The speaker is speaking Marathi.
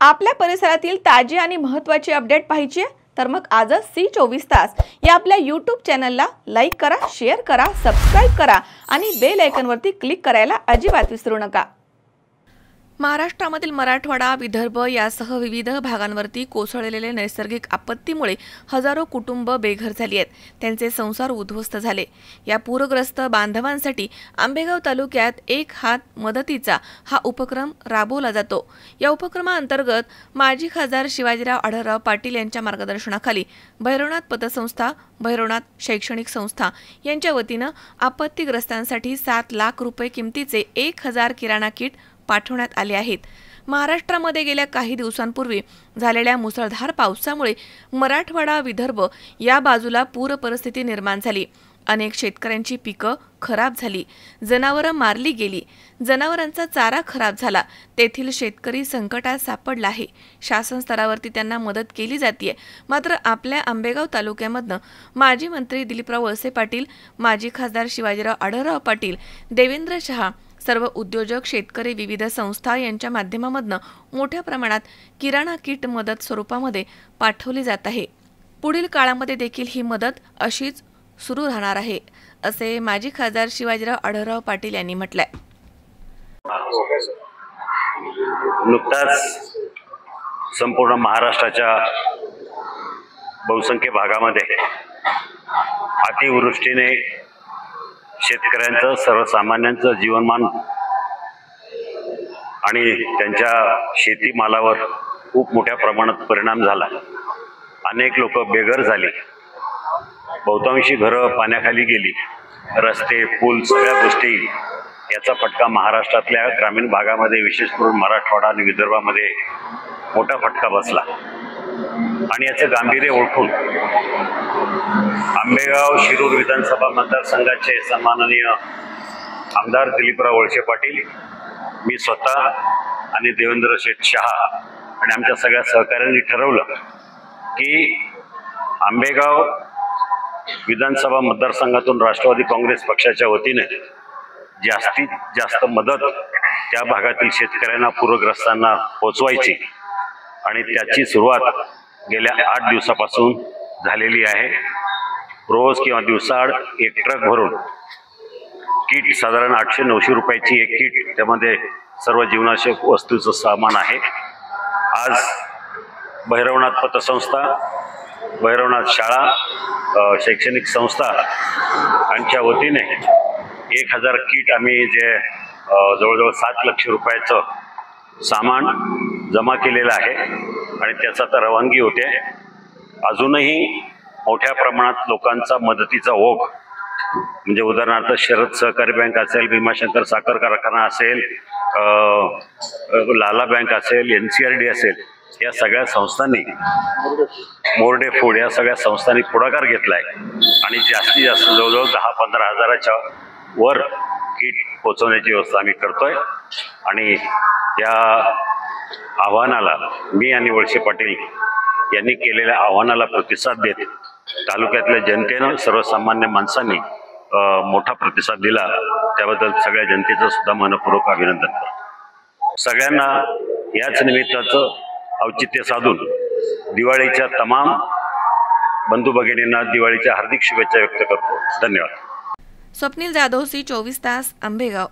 आपल्या परिसरातील ताजे आणि महत्त्वाचे अपडेट पाहिजे तर मग आजच C24 या आपल्या YouTube चॅनलला लाईक करा, शेअर करा, सबस्क्राइब करा आणि बेल आयकॉनवरती क्लिक करायला अजिबात विसरू नका। महाराष्ट्रामधील मराठवाडा, विदर्भ यासह विविध भागांवरती कोसळलेले नैसर्गिक आपत्तीमुळे हजारो कुटुंब बेघर झाली आहेत, त्यांचे संसार उद्ध्वस्त झाले। या पूरग्रस्त बांधवांसाठी आंबेगाव तालुक्यात एक हात मदतीचा हा उपक्रम राबवला जातो। या उपक्रमाअंतर्गत माजी खासदार शिवाजीराव आढळराव पाटील यांच्या मार्गदर्शनाखाली भैरवनाथ पतसंस्था, भैरवनाथ शैक्षणिक संस्था यांच्या वतीने आपत्तीग्रस्तांसाठी 7 लाख रुपये किमतीचे 1000 किराणा किट पाठवण्यात आले आहेत। महाराष्ट्रामध्ये गेल्या काही दिवसांपूर्वी झालेल्या मुसळधार पावसामुळे मराठवाडा, विदर्भ या बाजूला पूर परिस्थिती निर्माण झाली। अनेक शेतकऱ्यांची पिकं खराब झाली, जनावरं मारली गेली, जनावरांचा चारा खराब झाला। तेथील शेतकरी संकटात सापडला आहे। शासन स्तरावरती त्यांना मदत केली जाते। मात्र आपल्या आंबेगाव तालुक्यामधनं माजी मंत्री दिलीपराव वळसे पाटील, माजी खासदार शिवाजीराव आढळराव पाटील, देवेंद्र शहा, सर्व उद्योजक, शेतकरी, विविध संस्था यांच्या माध्यमामधनं मोठ्या प्रमाणात किराणा किट मदत स्वरूपामध्ये पाठवली जात आहे। पुढील काळामध्ये देखील ही मदत अशीच सुरू राहणार आहे, असे माजी खासदार शिवाजीराव आढळराव पाटील यांनी म्हटलंय। नुकताच संपूर्ण महाराष्ट्राच्या बहुसंख्य भागामध्ये अतिवृष्टीने शेतकऱ्यांचं, सर्वसामान्यांचं जीवनमान आणि त्यांच्या शेतीमालावर खूप मोठ्या प्रमाणात परिणाम झाला। अनेक लोक बेघर झाले, बहुतांशी घरं पाण्याखाली गेली, रस्ते, पूल, सगळ्या गोष्टी याचा फटका महाराष्ट्रातल्या ग्रामीण भागामध्ये, विशेष करून मराठवाडा आणि विदर्भामध्ये मोठा फटका बसला। आणि याचं गांभीर्य ओळखून आंबेगाव शिरूर विधानसभा मतदारसंघाचे सन्माननीय आमदार दिलीपराव वळसे पाटील, मी स्वतः आणि देवेंद्र शेठ शहा आणि आमच्या सगळ्या सहकाऱ्यांनी ठरवलं की आंबेगाव विधानसभा मतदारसंघातून राष्ट्रवादी काँग्रेस पक्षाच्या वतीने जास्तीत जास्त मदत त्या भागातील शेतकऱ्यांना, पूरग्रस्तांना पोचवायची आणि त्याची सुरुवात गेल्या 8 दिवसापासून झालेली आहे। रोज किंवा दिवसाआड एक ट्रक भरून किट, साधारण 800-900 रुपयाची एक किट, त्यामध्ये सर्व जीवनावश्यक वस्तूचं सामान आहे। आज भैरवनाथ पतसंस्था, भैरवनाथ शाळा, शैक्षणिक संस्था यांच्या वतीने 1000 किट आम्ही जे जवळजवळ 7 लाख रुपयाचं सामान जमा केलेलं आहे आणि त्याचा तर रवानगी होते। अजूनही मोठ्या प्रमाणात लोकांचा मदतीचा ओघ, म्हणजे उदाहरणार्थ शरद सहकारी बँक असेल, भीमाशंकर साखर कारखाना असेल, लाला बँक असेल, NCRD असेल, या सगळ्या संस्थांनी, मोर्डे फूड या सगळ्या संस्थांनी पुढाकार घेतला आहे आणि जास्तीत जास्त जवळजवळ 10-15 हजाराच्या वर किट पोचवण्याची व्यवस्था आम्ही करतोय। आणि या आव्हानाला, मी आणि वळसे पाटील यांनी केलेल्या आव्हानाला प्रतिसाद देत तालुक्यातल्या जनतेनं, सर्वसामान्य माणसांनी मोठा प्रतिसाद दिला, त्याबद्दल सगळ्या जनतेचं सुद्धा मनपूर्वक अभिनंदन करतो। सगळ्यांना याच निमित्ताचं औचित्य साधून दिवाळीच्या तमाम बंधू भगिनींना दिवाळीच्या हार्दिक शुभेच्छा व्यक्त करतो। धन्यवाद। स्वप्नील जाधव, C24 आंबेगाव।